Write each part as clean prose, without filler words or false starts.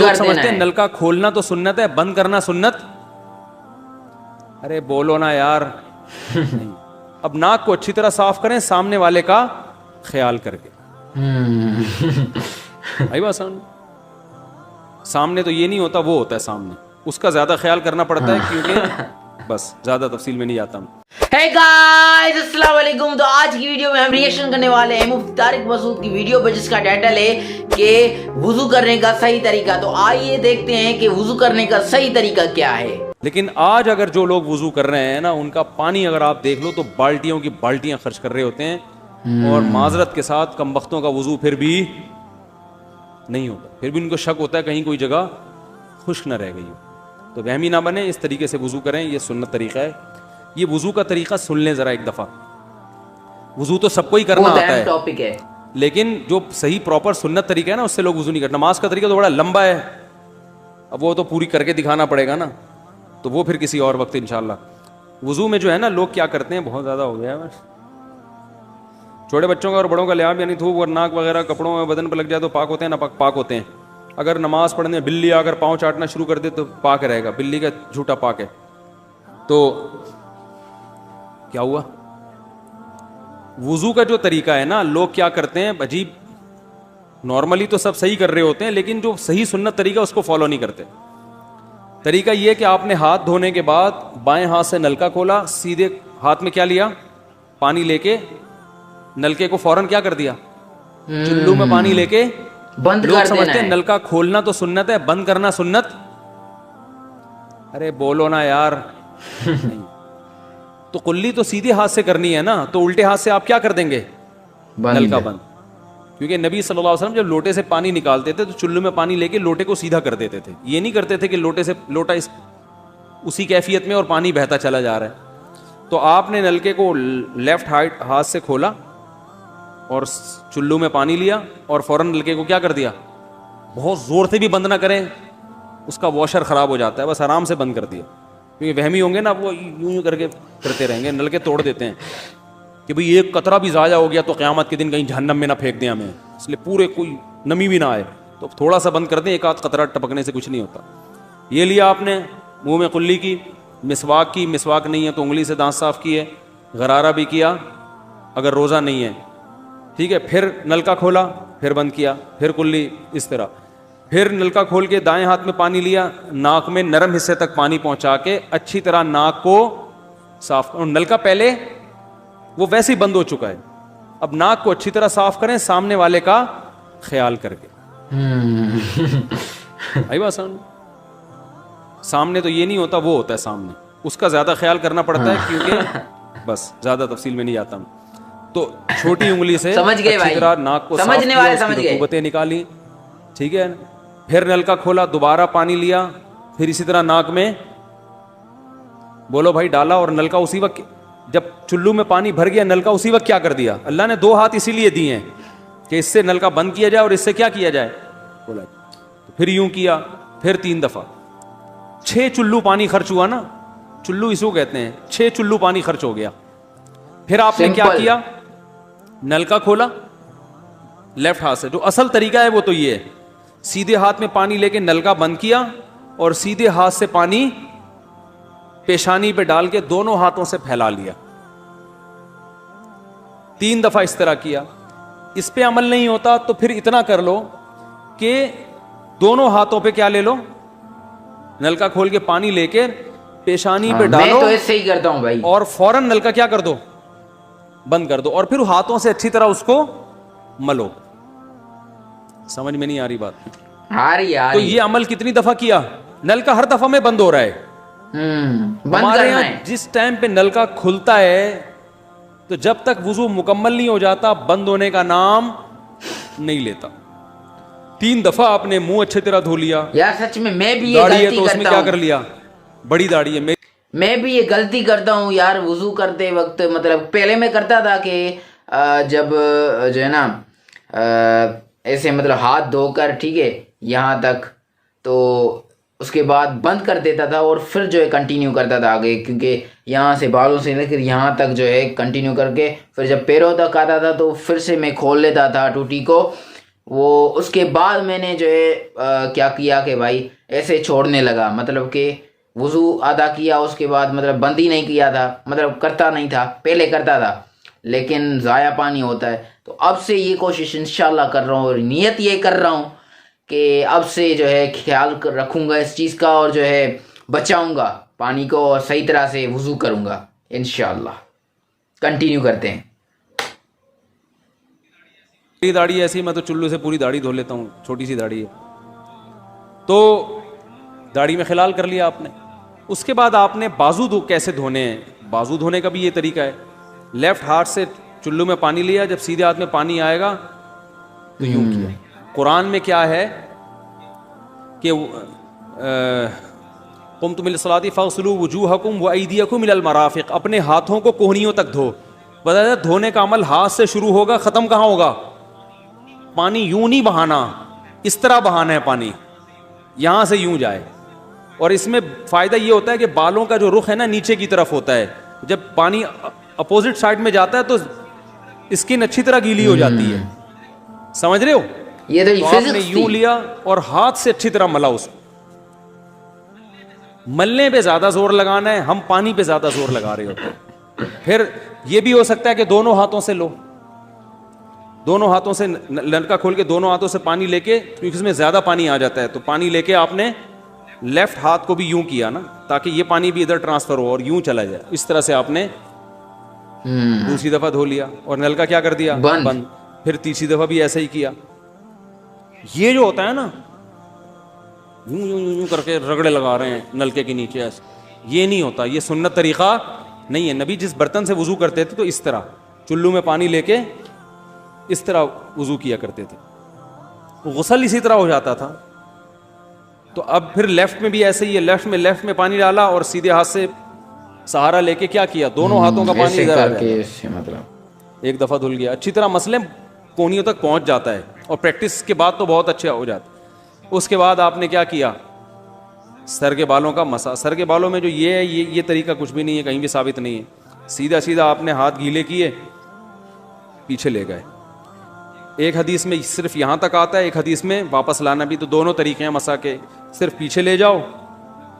लोग समझते हैं नलका खोलना तो सुन्नत है, बंद करना सुन्नत। अरे बोलो ना यार। नहीं। अब नाक को अच्छी तरह साफ करें सामने वाले का ख्याल करके। आई बात समझ? सामने तो ये नहीं होता, वो होता है सामने, उसका ज्यादा ख्याल करना पड़ता है क्योंकि बस ज्यादा तफसील में नहीं आता हूं। हे गाइस अस्सलाम वालेकुम। तो आज की वीडियो में हम रिएक्शन करने वाले हैं मुफ्ती तारिक मसूद की वीडियो पर, जिसका टाइटल है कि वुजू करने का सही तरीका। तो आइए देखते हैं कि वुजू करने का सही तरीका क्या है। लेकिन आज अगर जो लोग वुजू कर रहे हैं ना, उनका पानी अगर आप देख लो तो बाल्टियों की बाल्टियां खर्च कर रहे होते हैं, और माजरत के साथ कम वक्तों का वुजू फिर भी नहीं होता। फिर भी उनको शक होता है कहीं कोई जगह खुश्क न रह गई हो। तो वहमी ना बने, इस तरीके से वुजू करें, ये सुन्नत तरीका है। ये वुजू का तरीका सुन लें जरा एक दफा। वुजू तो सबको ही करना आता है, टॉपिक है, लेकिन जो सही प्रॉपर सुन्नत तरीका है ना, उससे लोग वुजू नहीं करते। नमाज का तरीका तो बड़ा लंबा है, अब वो तो पूरी करके दिखाना पड़ेगा ना, तो वो फिर किसी और वक्त इंशाल्लाह। वुजू में जो है ना, लोग क्या करते हैं, बहुत ज़्यादा हो गया है, छोटे बच्चों का और बड़ों का लिहाज, यानी थूक और नाक वगैरह कपड़ों में बदन पर लग जाए तो पाक होते हैं ना, पाक होते हैं। अगर नमाज पढ़ने बिल्ली आकर पाँव चाटना शुरू कर दे तो पाक रहेगा, बिल्ली का झूठा पाक है। तो क्या हुआ? वुजू का जो तरीका है ना, लोग क्या करते हैं अजीब, नॉर्मली तो सब सही कर रहे होते हैं, लेकिन जो सही सुन्नत तरीका उसको फॉलो नहीं करते। तरीका ये कि आपने हाथ धोने के बाद बाएं हाथ से नलका खोला, सीधे हाथ में क्या लिया, पानी लेके नलके को फौरन क्या कर दिया, चुल्लू में पानी लेके बंद लोग कर समझते देना हैं है। नलका खोलना तो सुन्नत है, बंद करना सुन्नत। अरे बोलो ना यार। नहीं। तो कुल्ली तो सीधे हाथ से करनी है ना, तो उल्टे हाथ से आप क्या कर देंगे, नलका बंद। क्योंकि नबी सल्लल्लाहु अलैहि वसल्लम जब लोटे से पानी निकालते थे तो चुल्लू में पानी लेके लोटे को सीधा कर देते थे। ये नहीं करते थे कि लोटे से लोटा उसी कैफियत में और पानी बहता चला जा रहा है। तो आपने नलके को लेफ्ट हाथ से खोला और चुल्लू में पानी लिया और फौरन नलके को क्या कर दिया, बहुत जोर से भी बंद ना करें, उसका वॉशर खराब हो जाता है, बस आराम से बंद कर दिया। क्योंकि वहमी होंगे ना, वो यूं करके करते रहेंगे, नलके तोड़ देते हैं कि भाई एक कतरा भी ज़ाया हो गया तो क़यामत के दिन कहीं जहन्नम में ना फेंक दें हमें, इसलिए पूरे कोई नमी भी ना आए, तो थोड़ा सा बंद कर दें, एक आध कतरा टपकने से कुछ नहीं होता। ये लिया आपने, मुंह में कुल्ली की, मिसवाक की, मिसवाक नहीं है तो उंगली से दांत साफ किए, गरारा भी किया अगर रोज़ा नहीं है, ठीक है। फिर नलका खोला, फिर बंद किया, फिर कुल्ली, इस तरह। फिर नलका खोल के दाएं हाथ में पानी लिया, नाक में नरम हिस्से तक पानी पहुंचा के अच्छी तरह नाक को साफ। और नलका पहले वो वैसे ही बंद हो चुका है, अब नाक को अच्छी तरह साफ करें सामने वाले का ख्याल करके। आई बात समझ? सामने तो ये नहीं होता, वो होता है सामने, उसका ज्यादा ख्याल करना पड़ता है क्योंकि बस ज्यादा तफसील में नहीं आता हूं। तो छोटी उंगली से समझ गए अच्छी भाई, तरह नाक को समझने वाले समझ गए, रतूबतें निकाली, ठीक है। फिर नलका खोला, दोबारा पानी लिया, फिर इसी तरह नाक में बोलो भाई डाला, और नलका उसी वक्त, जब चुल्लू में पानी भर गया, नलका उसी वक्त क्या कर दिया। अल्लाह ने दो हाथ इसीलिए दिए हैं कि इससे नलका बंद किया जाए और इससे क्या किया जाए, बोला। तो फिर यूं किया, फिर 3 दफा, 6 चुल्लू पानी खर्च हुआ ना, चुल्लू इसको कहते हैं, 6 चुल्लू पानी खर्च हो गया। फिर आपने क्या किया, नलका खोला लेफ्ट हाथ से, जो असल तरीका है वो तो ये है, सीधे हाथ में पानी लेके नलका बंद किया और सीधे हाथ से पानी पेशानी पे डाल के दोनों हाथों से फैला लिया। 3 दफा इस तरह किया। इस पे अमल नहीं होता तो फिर इतना कर लो कि दोनों हाथों पे क्या ले लो, नलका खोल के पानी लेके पेशानी पे डालो, मैं तो ऐसे ही करता हूं भाई, और फौरन नलका क्या कर दो, बंद कर दो, और फिर हाथों से अच्छी तरह उसको मलो। समझ में नहीं आ रही बात? आ रही तो ये अमल कितनी दफा किया, नलका हर दफा में बंद हो रहा है। बंद हमारे करना यहाँ है। जिस टाइम पे नलका खुलता है, तो जब तक वुजू मुकम्मल नहीं हो जाता, बंद होने का नाम नहीं लेता। 3 दफा आपने मुंह अच्छी तरह धो लिया। यार सच में मैं भी ये दाढ़ी है गलती तो उसमें करता क्या हूं, कर लिया, बड़ी दाढ़ी है, मैं भी ये गलती करता हूँ यार, वुजू करते वक्त। मतलब पहले मैं करता था कि जब जो है ना ऐसे मतलब हाथ धोकर, ठीक है, यहाँ तक, तो उसके बाद बंद कर देता था और फिर जो है कंटिन्यू करता था आगे, क्योंकि यहाँ से बालों से लेकर यहाँ तक जो है कंटिन्यू करके फिर जब पैरों तक आता था तो फिर से मैं खोल लेता था टूटी को, वो उसके बाद मैंने जो है क्या किया कि भाई ऐसे छोड़ने लगा, मतलब कि वुज़ू अदा किया, उसके बाद मतलब बंद ही नहीं किया था, मतलब करता नहीं था, पहले करता था लेकिन ज़ाया पानी होता है। तो अब से ये कोशिश इंशाल्लाह कर रहा हूँ और नियत ये कर रहा हूँ कि अब से जो है ख्याल रखूँगा इस चीज़ का और जो है बचाऊँगा पानी को और सही तरह से वुज़ू करूँगा इंशाल्लाह। कंटिन्यू करते हैं। मेरी दाढ़ी ऐसी, मैं तो चुल्लू से पूरी दाढ़ी धो लेता हूँ, छोटी सी दाढ़ी है। तो दाढ़ी में खिलाल कर लिया आपने, उसके बाद आपने बाजू कैसे धोने हैं, बाजू धोने का भी ये तरीका है। लेफ्ट हाथ से चुल्लू में पानी लिया, जब सीधे हाथ में पानी आएगा तो यूं किया। कुरान में क्या है कि कुमतुम इलस्सलाति फग़सिलू वुजूहकुम व अयदियकुम इलल मराफ़िक़, अपने हाथों को कोहनियों तक धो। बताया धोने का अमल हाथ से शुरू होगा, ख़त्म कहाँ होगा? पानी यूं नहीं बहाना, इस तरह बहाना है पानी, यहां से यूं जाए। और इसमें फायदा ये होता है कि बालों का जो रुख है ना नीचे की तरफ होता है, जब पानी अपोजिट साइड में जाता है तो स्किन अच्छी तरह गीली हो जाती है, समझ रहे हो? ये तो आपने यूं लिया और हाथ से अच्छी तरह मला उसको। मलने पे ज्यादा जोर लगाना है, हम पानी पे ज्यादा जोर लगा रहे होते हैं। फिर ये भी हो सकता है कि दोनों हाथों से लो, दोनों हाथों से नलका खोल के दोनों हाथों से पानी लेके, क्योंकि इसमें ज्यादा पानी आ जाता है, तो पानी लेके आपने लेफ्ट हाथ को भी यूं किया ना, ताकि ये पानी भी इधर ट्रांसफर हो और यूं चला जाए। इस तरह से आपने दूसरी दफा धो लिया और नलका क्या कर दिया? बंद। फिर तीसरी दफा भी ऐसा ही किया। ये जो होता है ना, यूं यूं यूं यूं करके रगड़े लगा रहे हैं नलके के नीचे, ऐसे ये नहीं होता, ये सुन्नत तरीका नहीं है। नबी जिस बर्तन से वुजू करते थे तो इस तरह चुल्लू में पानी लेके इस तरह वुजू किया करते थे, गुस्ल इसी तरह हो जाता था। तो अब फिर लेफ्ट में भी ऐसे ही है, लेफ्ट में पानी डाला और सीधे हाथ से सहारा लेके क्या किया, दोनों हाथों का पानी इधर आ गया, मतलब एक दफा धुल गया। अच्छी तरह मसले कोहनियों तक पहुंच जाता है और प्रैक्टिस के बाद तो बहुत अच्छा हो जाता है। उसके बाद आपने क्या किया? सर के बालों का मसा। सर के बालों में जो ये है, ये तरीका कुछ भी नहीं है, कहीं भी साबित नहीं है। सीधा सीधा आपने हाथ गीले किए, पीछे ले गए। एक हदीस में सिर्फ यहां तक आता है, एक हदीस में वापस लाना भी। तो दोनों तरीके हैं मसा के, सिर्फ पीछे ले जाओ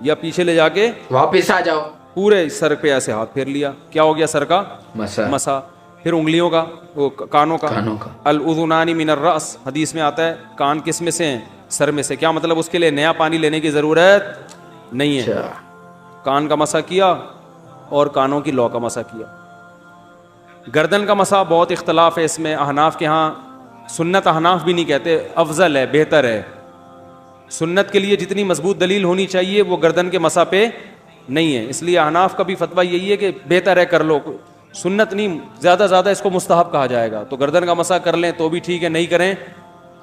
या पीछे ले जाके वापस आ जाओ। पूरे सर पे ऐसे हाथ फेर लिया, क्या हो गया? सर का मसा। फिर उंगलियों का, वो कानों का। अल उज़ुनानी मिनर रअस, हदीस में आता है कान किस में से हैं? सर में से। क्या मतलब? उसके लिए नया पानी लेने की जरूरत नहीं है। कान का मसा किया और कानों की लौ का मसा किया। गर्दन का मसा बहुत इख्तलाफ है इसमें। अहनाफ के यहाँ सुन्नत, अहनाफ भी नहीं कहते, अफजल है, बेहतर है। सुन्नत के लिए जितनी मजबूत दलील होनी चाहिए वो गर्दन के मसा पे नहीं है, इसलिए अहनाफ का भी फतवा यही है कि बेहतर है कर लो, सुन्नत नहीं, ज़्यादा इसको मुस्तहब कहा जाएगा। तो गर्दन का मसा कर लें तो भी ठीक है, नहीं करें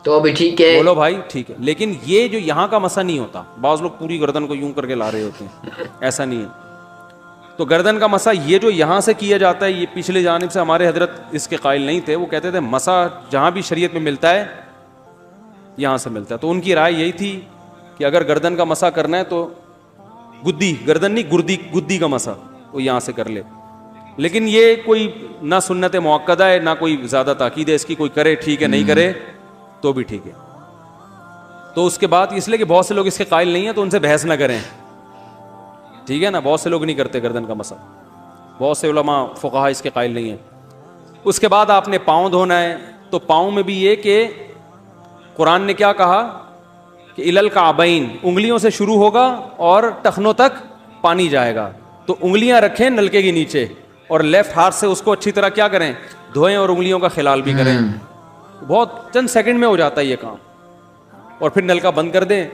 तो भी ठीक है। बोलो भाई ठीक है। लेकिन ये जो यहाँ का मसा नहीं होता, बाज़ लोग पूरी गर्दन को यूं करके ला रहे होते हैं, ऐसा नहीं है। तो गर्दन का मसा ये जो यहाँ से किया जाता है, ये पिछले जानिब से हमारे हजरत इसके कायल नहीं थे। वो कहते थे मसा जहाँ भी शरीयत में मिलता है यहाँ से मिलता है। तो उनकी राय यही थी कि अगर गर्दन का मसा करना है तो गुद्दी, गर्दन नहीं गुद्दी का मसा वो यहाँ से कर ले। लेकिन ये कोई ना सुन्नत मुअक्कदा है ना कोई ज़्यादा ताकीद है इसकी, कोई करे ठीक है, नहीं करे तो भी ठीक है। तो उसके बाद इसलिए कि बहुत से लोग इसके कायल नहीं है तो उनसे बहस ना करें, ठीक है ना। बहुत से लोग नहीं करते गर्दन का मसा, बहुत से उलमा फुक़हा इसके कायल नहीं है। उसके बाद आपने पाँव धोना है। तो पाँव में भी ये कि कुरान ने क्या कहा कि इलल काबैन, उंगलियों से शुरू होगा और टखनों तक पानी जाएगा। तो उंगलियां रखें नलके के नीचे और लेफ्ट हाथ से उसको अच्छी तरह क्या करें, धोएं और उंगलियों का खिलाल भी करें। बहुत चंद सेकंड में हो जाता है ये काम। और फिर नलका बंद कर दें।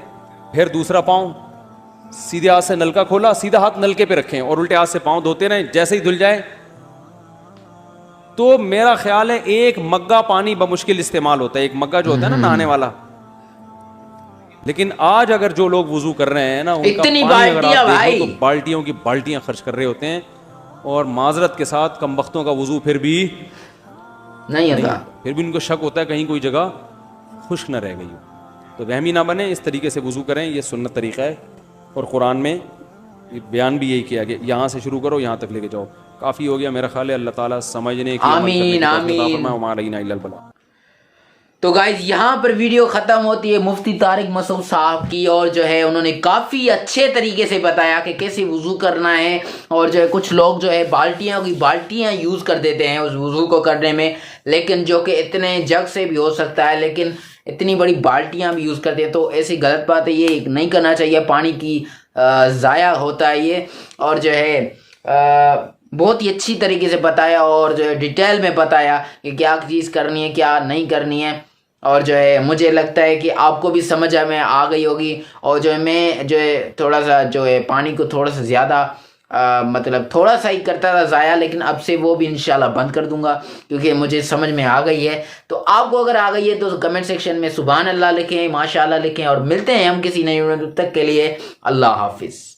फिर दूसरा पाँव सीधे हाथ से नलका खोला, सीधा हाथ नलके पे रखें और उल्टे हाथ से पाँव धोते रहें। जैसे ही धुल जाए तो मेरा ख्याल है एक मग्गा पानी बमुश्किल इस्तेमाल होता है, एक मग्गा जो होता है ना नहाने वाला। लेकिन आज अगर जो लोग वुजू कर रहे हैं ना, उनका इतनी पानी अगर आप भाई, देखो तो बाल्टियों की बाल्टियां खर्च कर रहे होते हैं। और माजरत के साथ कमबख्तों का वुजू फिर भी नहीं होता, फिर भी उनको शक होता है कहीं कोई जगह खुश्क न रह गई हो। तो वहमी ना बने, इस तरीके से वुजू करें, ये सुन्नत तरीका है। और कुरान में बयान भी यही किया कि यहाँ से शुरू करो, यहाँ तक लेके जाओ। काफ़ी हो गया मेरा ख्याल है। अल्लाह ताला समझने की आमीन आमीन। तो गाइज यहाँ पर वीडियो ख़त्म होती है मुफ्ती तारिक मसूद साहब की, और जो है उन्होंने काफ़ी अच्छे तरीके से बताया कि कैसे वज़ू करना है। और जो है कुछ लोग जो है बाल्टियाँ यूज़ कर देते हैं उस वज़ू को करने में, लेकिन जो कि इतने जग से भी हो सकता है, लेकिन इतनी बड़ी बाल्टियाँ भी यूज़ करते हैं, तो ऐसी गलत बात है, ये नहीं करना चाहिए। पानी की ज़ाया होता है ये। और जो है बहुत ही अच्छी तरीके से बताया और जो है डिटेल में बताया कि क्या चीज़ करनी है क्या नहीं करनी है। और जो है मुझे लगता है कि आपको भी समझ में आ गई होगी। और जो है मैं जो है थोड़ा सा जो है पानी को थोड़ा सा ज़्यादा मतलब थोड़ा सा ही करता था ज़ाया, लेकिन अब से वो भी इंशाल्लाह बंद कर दूंगा क्योंकि मुझे समझ में आ गई है। तो आपको अगर आ गई है तो कमेंट सेक्शन में सुभान अल्लाह लिखें, माशाअल्लाह लिखें, और मिलते हैं हम किसी नई वीडियो, तब तक के लिए अल्लाह हाफिज़।